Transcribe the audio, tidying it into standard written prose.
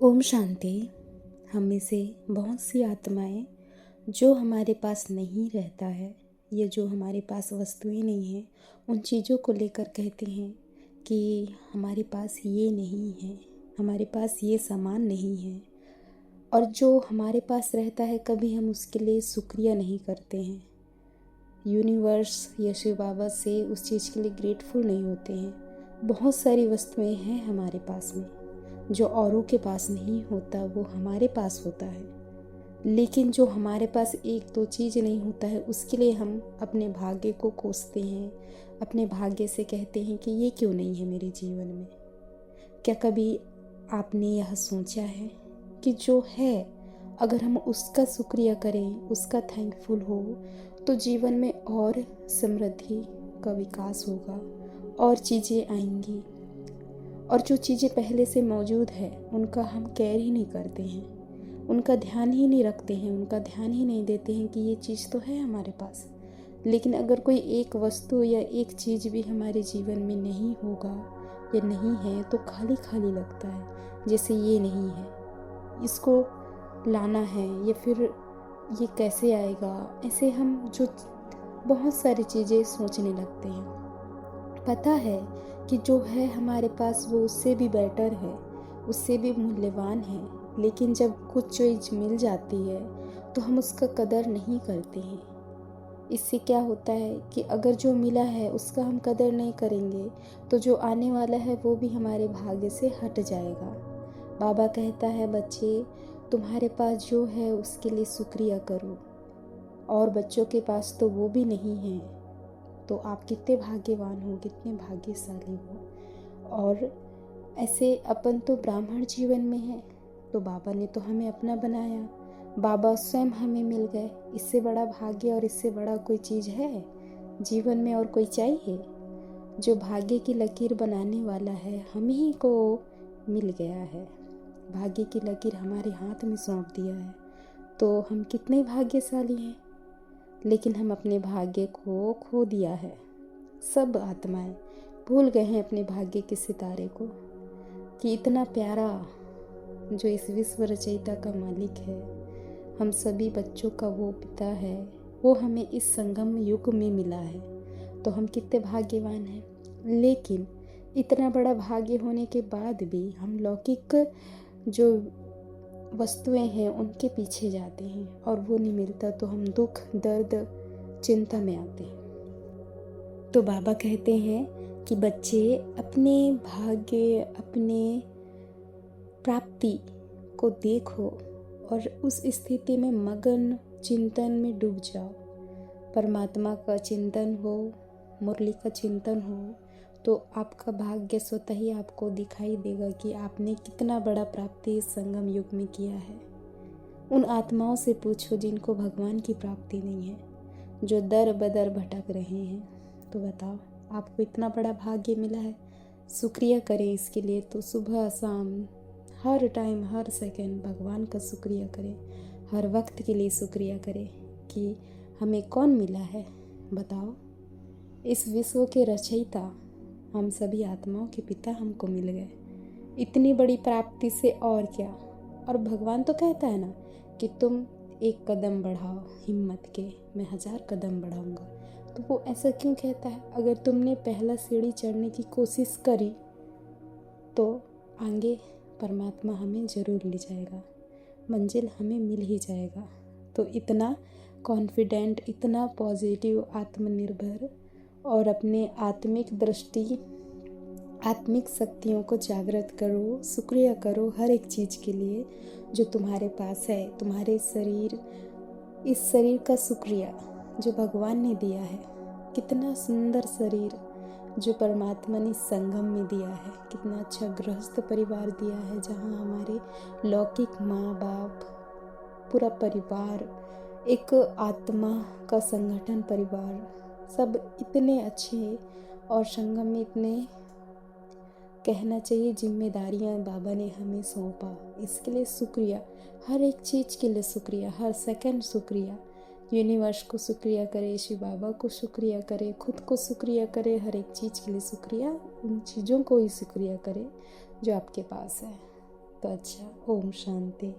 ओम शांति। हम में से बहुत सी आत्माएं जो हमारे पास नहीं रहता है या जो हमारे पास वस्तुएं नहीं हैं, उन चीज़ों को लेकर कहते हैं कि हमारे पास ये नहीं है, हमारे पास ये सामान नहीं है। और जो हमारे पास रहता है कभी हम उसके लिए शुक्रिया नहीं करते हैं। यूनिवर्स या शिव बाबा से उस चीज़ के लिए ग्रेटफुल नहीं होते हैं। बहुत सारी वस्तुएं हैं हमारे पास में जो औरों के पास नहीं होता, वो हमारे पास होता है। लेकिन जो हमारे पास एक दो चीज़ नहीं होता है, उसके लिए हम अपने भाग्य को कोसते हैं, अपने भाग्य से कहते हैं कि ये क्यों नहीं है मेरे जीवन में। क्या कभी आपने यह सोचा है कि जो है, अगर हम उसका शुक्रिया करें, उसका थैंकफुल हो, तो जीवन में और समृद्धि का विकास होगा और चीज़ें आएंगी। और जो चीज़ें पहले से मौजूद है उनका हम केयर ही नहीं करते हैं, उनका ध्यान ही नहीं रखते हैं, उनका ध्यान ही नहीं देते हैं कि ये चीज़ तो है हमारे पास। लेकिन अगर कोई एक वस्तु या एक चीज़ भी हमारे जीवन में नहीं होगा या नहीं है तो खाली खाली लगता है, जैसे ये नहीं है, इसको लाना है या फिर ये कैसे आएगा। ऐसे हम जो बहुत सारी चीज़ें सोचने लगते हैं। पता है कि जो है हमारे पास वो उससे भी बेटर है, उससे भी मूल्यवान है, लेकिन जब कुछ चीज़ मिल जाती है तो हम उसका कदर नहीं करते हैं। इससे क्या होता है कि अगर जो मिला है उसका हम कदर नहीं करेंगे तो जो आने वाला है वो भी हमारे भाग्य से हट जाएगा। बाबा कहता है, बच्चे तुम्हारे पास जो है उसके लिए शुक्रिया करो, और बच्चों के पास तो वो भी नहीं है। तो आप कितने भाग्यवान हो, कितने भाग्यशाली हो। और ऐसे अपन तो ब्राह्मण जीवन में हैं, तो बाबा ने तो हमें अपना बनाया, बाबा स्वयं हमें मिल गए। इससे बड़ा भाग्य और इससे बड़ा कोई चीज़ है जीवन में और कोई चाहिए? जो भाग्य की लकीर बनाने वाला है हम ही को मिल गया है, भाग्य की लकीर हमारे हाथ में सौंप दिया है। तो हम कितने भाग्यशाली हैं। लेकिन हम अपने भाग्य को खो दिया है। सब आत्माएं भूल गए हैं अपने भाग्य के सितारे को, कि इतना प्यारा जो इस विश्व रचयिता का मालिक है, हम सभी बच्चों का वो पिता है, वो हमें इस संगम युग में मिला है। तो हम कितने भाग्यवान हैं। लेकिन इतना बड़ा भाग्य होने के बाद भी हम लौकिक जो वस्तुएं हैं उनके पीछे जाते हैं और वो नहीं मिलता तो हम दुख, दर्द, चिंता में आते हैं। तो बाबा कहते हैं कि बच्चे अपने भाग्य, अपने प्राप्ति को देखो और उस स्थिति में मगन चिंतन में डूब जाओ। परमात्मा का चिंतन हो, मुरली का चिंतन हो, तो आपका भाग्य स्वतः ही आपको दिखाई देगा कि आपने कितना बड़ा प्राप्ति इस संगम युग में किया है। उन आत्माओं से पूछो जिनको भगवान की प्राप्ति नहीं है, जो दर बदर भटक रहे हैं, तो बताओ आपको इतना बड़ा भाग्य मिला है। शुक्रिया करें इसके लिए। तो सुबह शाम हर टाइम, हर सेकंड भगवान का शुक्रिया करें, हर वक्त के लिए शुक्रिया करें कि हमें कौन मिला है। बताओ, इस विश्व के रचयिता, हम सभी आत्माओं के पिता हमको मिल गए। इतनी बड़ी प्राप्ति से और क्या। और भगवान तो कहता है ना कि तुम एक कदम बढ़ाओ हिम्मत के, मैं 1000 कदम बढ़ाऊंगा। तो वो ऐसा क्यों कहता है? अगर तुमने पहला सीढ़ी चढ़ने की कोशिश करी तो आगे परमात्मा हमें ज़रूर ले जाएगा, मंजिल हमें मिल ही जाएगा। तो इतना कॉन्फिडेंट, इतना पॉजिटिव, आत्मनिर्भर और अपने आत्मिक दृष्टि, आत्मिक शक्तियों को जागृत करो, शुक्रिया करो हर एक चीज़ के लिए जो तुम्हारे पास है। तुम्हारे शरीर, इस शरीर का शुक्रिया जो भगवान ने दिया है। कितना सुंदर शरीर जो परमात्मा ने संगम में दिया है। कितना अच्छा गृहस्थ परिवार दिया है जहाँ हमारे लौकिक माँ बाप, पूरा परिवार, एक आत्मा का संगठन परिवार, सब इतने अच्छे, और संगम में इतने, कहना चाहिए, जिम्मेदारियां बाबा ने हमें सौंपा। इसके लिए शुक्रिया, हर एक चीज़ के लिए शुक्रिया, हर सेकंड शुक्रिया। यूनिवर्स को शुक्रिया करे, शिव बाबा को शुक्रिया करे, खुद को शुक्रिया करे, हर एक चीज़ के लिए शुक्रिया। उन चीज़ों को ही शुक्रिया करे जो आपके पास है। तो अच्छा। ओम शांति।